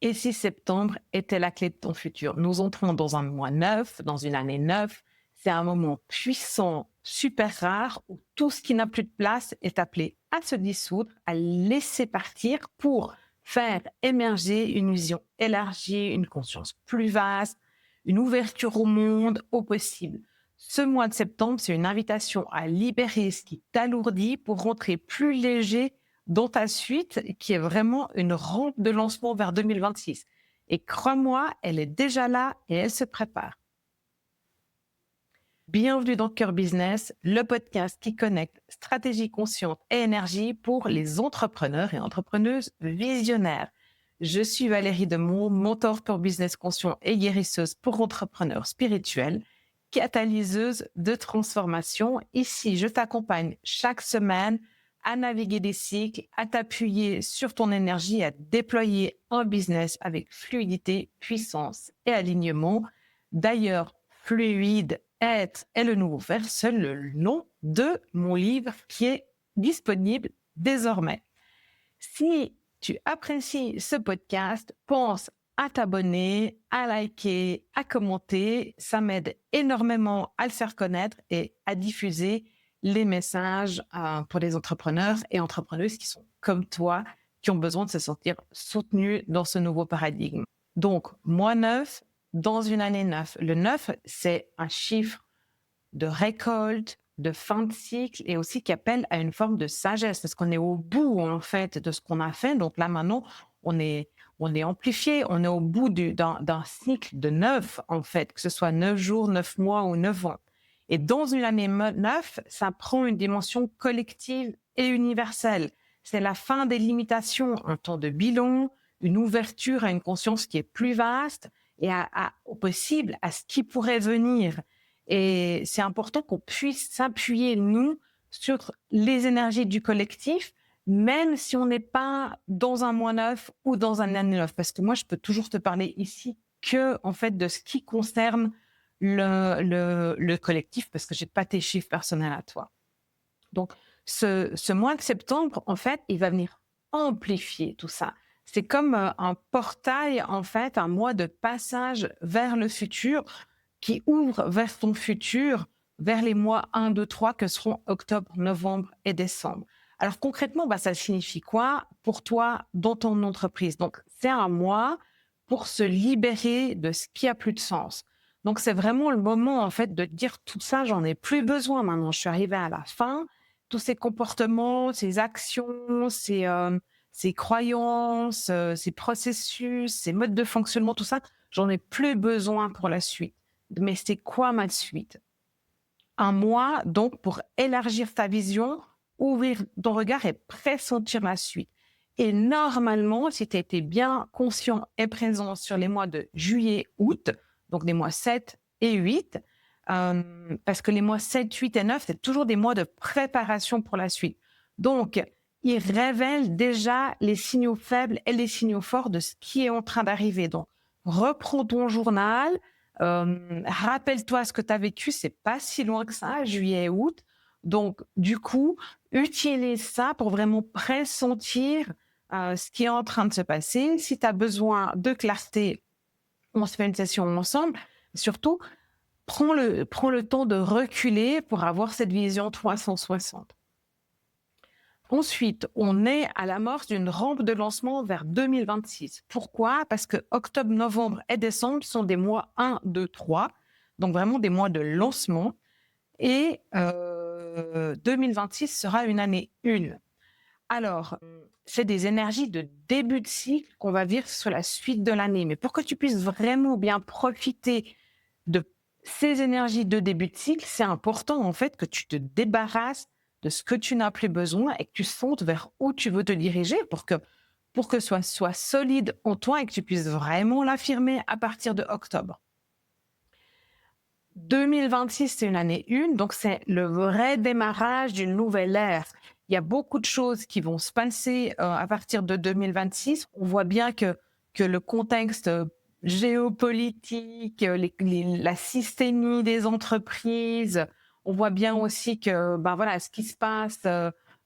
Et si septembre était la clé de ton futur? Nous entrons dans un mois neuf, dans une année neuve. C'est un moment puissant, super rare, où tout ce qui n'a plus de place est appelé à se dissoudre, à laisser partir pour faire émerger une vision élargie, une conscience plus vaste, une ouverture au monde, au possible. Ce mois de septembre, c'est une invitation à libérer ce qui t'alourdit pour rentrer plus léger dans ta suite, qui est vraiment une rampe de lancement vers 2026. Et crois-moi, elle est déjà là et elle se prépare. Bienvenue dans Cœur Business, le podcast qui connecte stratégie consciente et énergie pour les entrepreneurs et entrepreneuses visionnaires. Je suis Valérie Demont, mentor pour business conscient et guérisseuse pour entrepreneurs spirituels, catalyseuse de transformation. Ici, je t'accompagne chaque semaine à naviguer des cycles, à t'appuyer sur ton énergie, à déployer un business avec fluidité, puissance et alignement. D'ailleurs, fluide est le nouveau verbe, c'est le nom de mon livre qui est disponible désormais. Si tu apprécies ce podcast, pense à t'abonner, à liker, à commenter. Ça m'aide énormément à le faire connaître et à diffuser les messages pour les entrepreneurs et entrepreneuses qui sont comme toi, qui ont besoin de se sentir soutenus dans ce nouveau paradigme. Donc, mois neuf, dans une année neuve. Le 9, c'est un chiffre de récolte, de fin de cycle et aussi qui appelle à une forme de sagesse parce qu'on est au bout, en fait, de ce qu'on a fait. Donc là, maintenant, on est amplifié, on est au bout d'un cycle de 9, en fait, que ce soit 9 jours, 9 mois ou 9 ans. Et dans une année 9, ça prend une dimension collective et universelle. C'est la fin des limitations, un temps de bilan, une ouverture à une conscience qui est plus vaste et au possible à ce qui pourrait venir. Et c'est important qu'on puisse s'appuyer, nous, sur les énergies du collectif, même si on n'est pas dans un mois neuf ou dans un année neuf. Parce que moi, je peux toujours te parler ici que, en fait, de ce qui concerne le collectif, parce que j'ai pas tes chiffres personnels à toi. Donc, ce mois de septembre, en fait, il va venir amplifier tout ça. C'est comme un portail, en fait, un mois de passage vers le futur qui ouvre vers ton futur, vers les mois 1, 2, 3 que seront octobre, novembre et décembre. Alors concrètement, ça signifie quoi pour toi dans ton entreprise? Donc, c'est un mois pour se libérer de ce qui a plus de sens. Donc, c'est vraiment le moment, en fait, de te dire tout ça, j'en ai plus besoin maintenant. Je suis arrivée à la fin. Tous ces comportements, ces actions, ces croyances, ces processus, ces modes de fonctionnement, tout ça, j'en ai plus besoin pour la suite. Mais c'est quoi ma suite? Un mois, donc, pour élargir ta vision, ouvrir ton regard et pressentir la suite. Et normalement, si tu étais bien conscient et présent sur les mois de juillet, août, donc les mois 7 et 8, parce que les mois 7, 8 et 9, c'est toujours des mois de préparation pour la suite. Donc, ils révèlent déjà les signaux faibles et les signaux forts de ce qui est en train d'arriver. Donc, reprends ton journal, rappelle-toi ce que tu as vécu, c'est pas si loin que ça, juillet et août. Donc, du coup, utilise ça pour vraiment pressentir ce qui est en train de se passer. Si tu as besoin de clarté, on se fait une session ensemble. Surtout, prends le temps de reculer pour avoir cette vision 360. Ensuite, on est à l'amorce d'une rampe de lancement vers 2026. Pourquoi? Parce que octobre, novembre et décembre sont des mois 1, 2, 3, donc vraiment des mois de lancement. Et 2026 sera une année 1. Alors, c'est des énergies de début de cycle qu'on va vivre sur la suite de l'année. Mais pour que tu puisses vraiment bien profiter de ces énergies de début de cycle, c'est important en fait que tu te débarrasses de ce que tu n'as plus besoin et que tu sentes vers où tu veux te diriger pour que ce soit solide en toi et que tu puisses vraiment l'affirmer à partir de octobre. 2026, c'est une année 1, donc c'est le vrai démarrage d'une nouvelle ère. Il y a beaucoup de choses qui vont se passer à partir de 2026. On voit bien que le contexte géopolitique, la systémie des entreprises, on voit bien aussi que ce qui se passe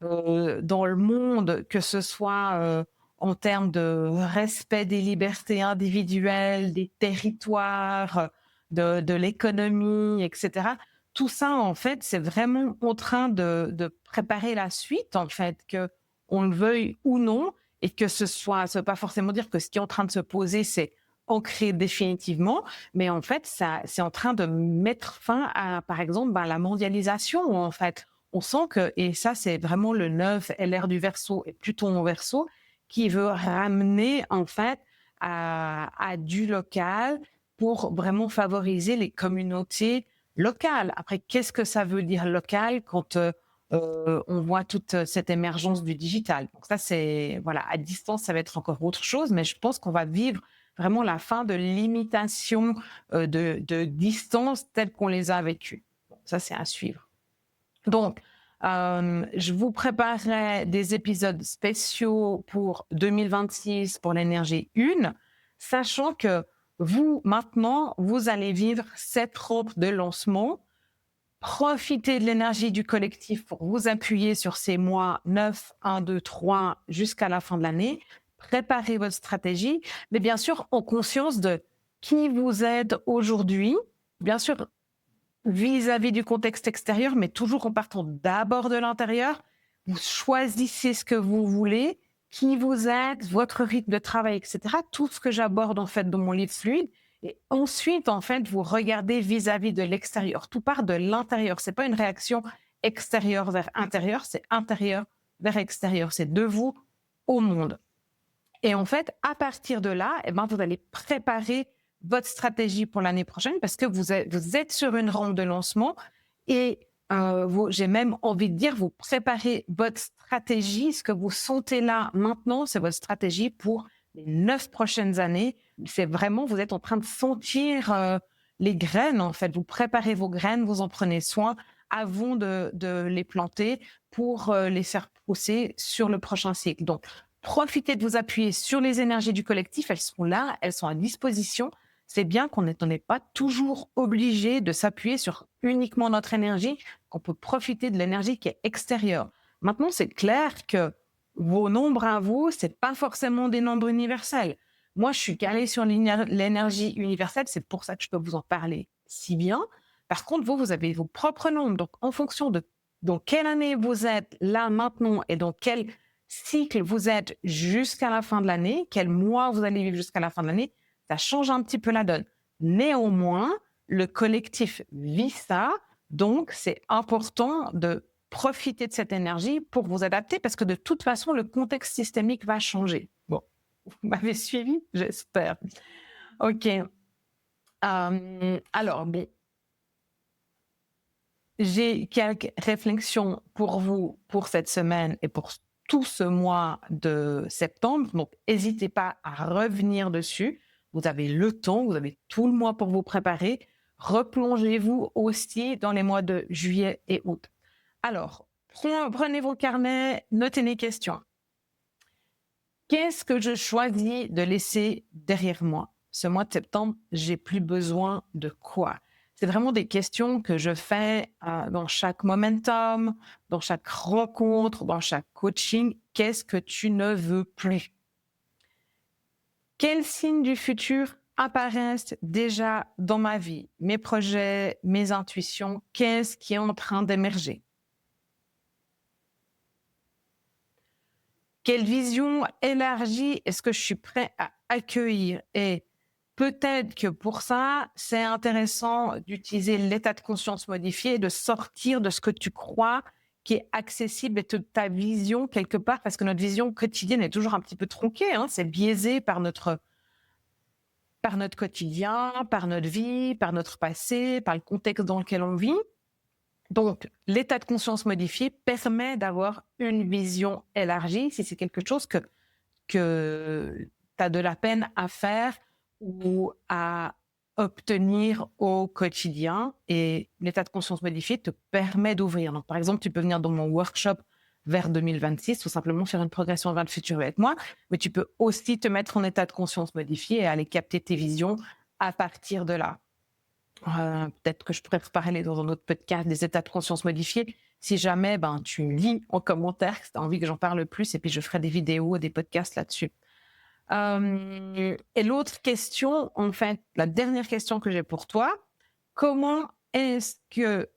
dans le monde, que ce soit en termes de respect des libertés individuelles, des territoires, de l'économie, etc. Tout ça, en fait, c'est vraiment en train de préparer la suite, en fait, que on le veuille ou non, et que ça veut pas forcément dire que ce qui est en train de se poser, c'est ancré définitivement, mais en fait, c'est en train de mettre fin à, par exemple, la mondialisation, en fait. On sent que, et ça, c'est vraiment le 9 LR du Verseau et Pluton au Verseau, qui veut ramener, en fait, à du local pour vraiment favoriser les communautés locales. Après, qu'est-ce que ça veut dire local quand on voit toute cette émergence du digital? Donc ça, c'est, voilà, à distance, ça va être encore autre chose, mais je pense qu'on va vivre vraiment la fin de l'imitation de distance telles qu'on les a vécues. Bon, ça, c'est à suivre. Donc, je vous préparerai des épisodes spéciaux pour 2026 pour l'énergie 1, sachant que vous, maintenant, vous allez vivre cette rampe de lancement. Profitez de l'énergie du collectif pour vous appuyer sur ces mois 9, 1, 2, 3 jusqu'à la fin de l'année. Préparez votre stratégie, mais bien sûr en conscience de qui vous êtes aujourd'hui. Bien sûr, vis-à-vis du contexte extérieur, mais toujours en partant d'abord de l'intérieur. Vous choisissez ce que vous voulez, qui vous êtes, votre rythme de travail, etc. Tout ce que j'aborde en fait dans mon livre fluide. Et ensuite, en fait, vous regardez vis-à-vis de l'extérieur. Tout part de l'intérieur. C'est pas une réaction extérieure vers intérieur, c'est intérieur vers extérieur. C'est de vous au monde. Et en fait, à partir de là, vous allez préparer votre stratégie pour l'année prochaine parce que vous êtes sur une rampe de lancement et j'ai même envie de dire, vous préparez votre stratégie. Ce que vous sentez là maintenant, c'est votre stratégie pour les 9 prochaines années. C'est vraiment, vous êtes en train de sentir les graines, en fait. Vous préparez vos graines, vous en prenez soin avant de les planter pour les faire pousser sur le prochain cycle. Donc, profitez de vous appuyer sur les énergies du collectif. Elles sont là, elles sont à disposition. C'est bien qu'on n'est pas toujours obligé de s'appuyer sur uniquement notre énergie, qu'on peut profiter de l'énergie qui est extérieure. Maintenant, c'est clair que vos nombres à vous, c'est pas forcément des nombres universels. Moi, je suis calée sur l'énergie universelle, c'est pour ça que je peux vous en parler si bien. Par contre, vous avez vos propres nombres. Donc, en fonction de dans quelle année vous êtes là maintenant et dans quel cycle vous êtes jusqu'à la fin de l'année, quel mois vous allez vivre jusqu'à la fin de l'année, ça change un petit peu la donne. Néanmoins, le collectif vit ça, donc c'est important de profiter de cette énergie pour vous adapter parce que de toute façon, le contexte systémique va changer. Bon, vous m'avez suivi, j'espère. OK. Alors, bon, j'ai quelques réflexions pour vous pour cette semaine et pour tout ce mois de septembre. Donc, n'hésitez pas à revenir dessus. Vous avez le temps, vous avez tout le mois pour vous préparer. Replongez-vous aussi dans les mois de juillet et août. Alors, prenez vos carnets, notez les questions. Qu'est-ce que je choisis de laisser derrière moi? Ce mois de septembre, j'ai plus besoin de quoi? C'est vraiment des questions que je fais dans chaque momentum, dans chaque rencontre, dans chaque coaching. Qu'est-ce que tu ne veux plus? Quels signes du futur apparaissent déjà dans ma vie? Mes projets, mes intuitions, qu'est-ce qui est en train d'émerger? Quelle vision élargie est-ce que je suis prêt à accueillir? Et peut-être que pour ça, c'est intéressant d'utiliser l'état de conscience modifié, de sortir de ce que tu crois qui est accessible et de ta vision quelque part, parce que notre vision quotidienne est toujours un petit peu tronquée, hein, c'est biaisé par notre quotidien, par notre vie, par notre passé, par le contexte dans lequel on vit. Donc, l'état de conscience modifié permet d'avoir une vision élargie si c'est quelque chose que tu as de la peine à faire ou à obtenir au quotidien. Et l'état de conscience modifié te permet d'ouvrir. Donc, par exemple, tu peux venir dans mon workshop vers 2026 ou simplement faire une progression vers le futur avec moi, mais tu peux aussi te mettre en état de conscience modifié et aller capter tes visions à partir de là. Peut-être que je pourrais parler dans un autre podcast des états de conscience modifiés. Si jamais tu lis en commentaire si tu as envie que j'en parle plus, et puis je ferai des vidéos, des podcasts là-dessus. Et l'autre question, en fait, la dernière question que j'ai pour toi, comment est-ce que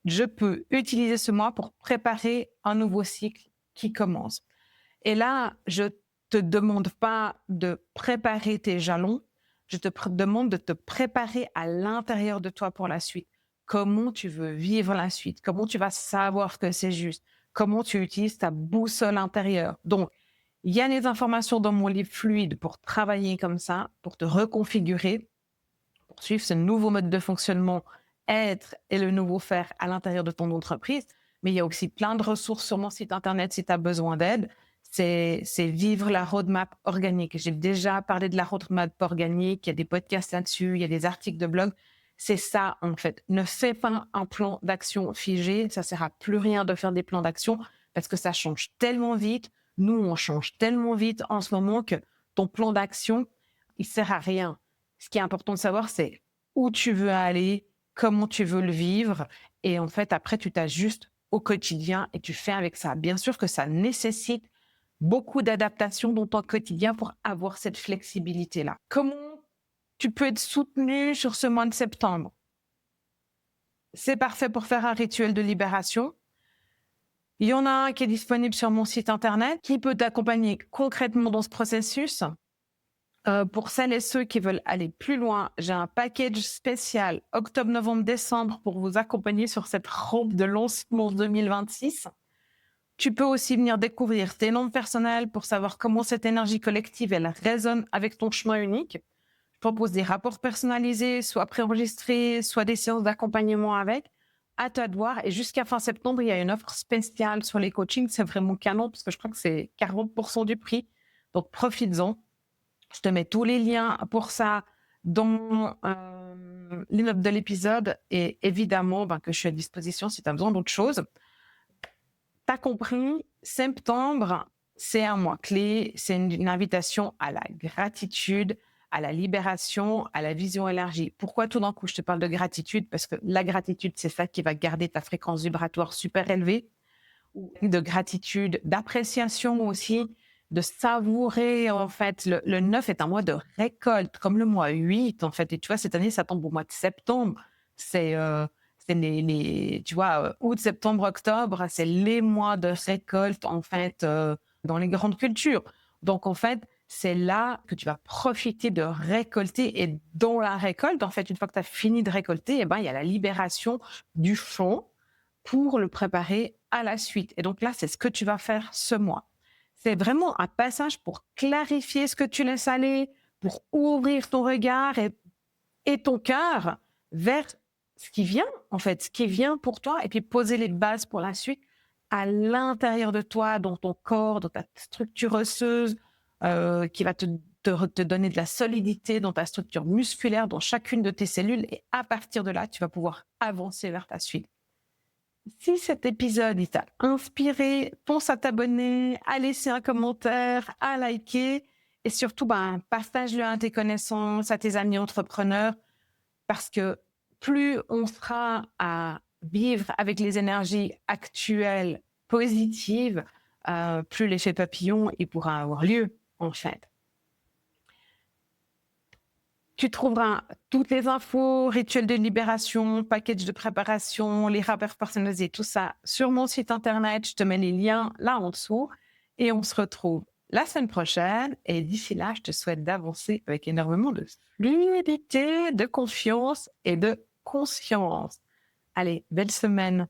je peux utiliser ce mois pour préparer un nouveau cycle qui commence? Et là, je te demande pas de préparer tes jalons, je te demande de te préparer à l'intérieur de toi pour la suite. Comment tu veux vivre la suite? Comment tu vas savoir que c'est juste? Comment tu utilises ta boussole intérieure? Donc, il y a les informations dans mon livre Fluide pour travailler comme ça, pour te reconfigurer, pour suivre ce nouveau mode de fonctionnement, être et le nouveau faire à l'intérieur de ton entreprise. Mais il y a aussi plein de ressources sur mon site internet si tu as besoin d'aide. C'est vivre la roadmap organique. J'ai déjà parlé de la roadmap organique, il y a des podcasts là-dessus, il y a des articles de blog. C'est ça, en fait. Ne fais pas un plan d'action figé. Ça sert à plus rien de faire des plans d'action parce que ça change tellement vite. Nous, on change tellement vite en ce moment que ton plan d'action, il sert à rien. Ce qui est important de savoir, c'est où tu veux aller, comment tu veux le vivre. Et en fait, après, tu t'ajustes au quotidien et tu fais avec ça. Bien sûr que ça nécessite beaucoup d'adaptation dans ton quotidien pour avoir cette flexibilité-là. Comment tu peux être soutenu sur ce mois de septembre? C'est parfait pour faire un rituel de libération. Il y en a un qui est disponible sur mon site internet qui peut t'accompagner concrètement dans ce processus. Pour celles et ceux qui veulent aller plus loin, j'ai un package spécial octobre, novembre, décembre pour vous accompagner sur cette rampe de lancement 2026. Tu peux aussi venir découvrir tes nombres personnels pour savoir comment cette énergie collective, elle résonne avec ton chemin unique. Je propose des rapports personnalisés, soit préenregistrés, soit des séances d'accompagnement avec. À toi de voir. Et jusqu'à fin septembre, il y a une offre spéciale sur les coachings. C'est vraiment canon parce que je crois que c'est 40% du prix. Donc, profites-en. Je te mets tous les liens pour ça dans les notes de l'épisode et évidemment que je suis à disposition si tu as besoin d'autre chose. Tu as compris, septembre, c'est un mois clé, c'est une invitation à la gratitude, à la libération, à la vision élargie. Pourquoi tout d'un coup je te parle de gratitude? Parce que la gratitude, c'est ça qui va garder ta fréquence vibratoire super élevée, de gratitude, d'appréciation aussi, de savourer en fait. Le 9 est un mois de récolte, comme le mois 8 en fait. Et tu vois, cette année, ça tombe au mois de septembre. C'est tu vois, août, septembre, octobre, c'est les mois de récolte en fait dans les grandes cultures. Donc en fait, c'est là que tu vas profiter de récolter et dans la récolte, en fait, une fois que tu as fini de récolter, eh ben, il y a la libération du champ pour le préparer à la suite. Et donc là, c'est ce que tu vas faire ce mois. C'est vraiment un passage pour clarifier ce que tu laisses aller, pour ouvrir ton regard et ton cœur vers ce qui vient, en fait, ce qui vient pour toi, et puis poser les bases pour la suite à l'intérieur de toi, dans ton corps, dans ta structure osseuse, qui va te donner de la solidité dans ta structure musculaire, dans chacune de tes cellules. Et à partir de là, tu vas pouvoir avancer vers ta suite. Si cet épisode t'a inspiré, pense à t'abonner, à laisser un commentaire, à liker et surtout, partage-le à tes connaissances, à tes amis entrepreneurs parce que plus on sera à vivre avec les énergies actuelles positives, plus l'effet papillon il pourra avoir lieu en fait. Tu trouveras toutes les infos, rituels de libération, package de préparation, les rappels personnalisés, tout ça sur mon site internet. Je te mets les liens là en dessous et on se retrouve la semaine prochaine. Et d'ici là, je te souhaite d'avancer avec énormément de fluidité, de confiance et de conscience. Allez, belle semaine.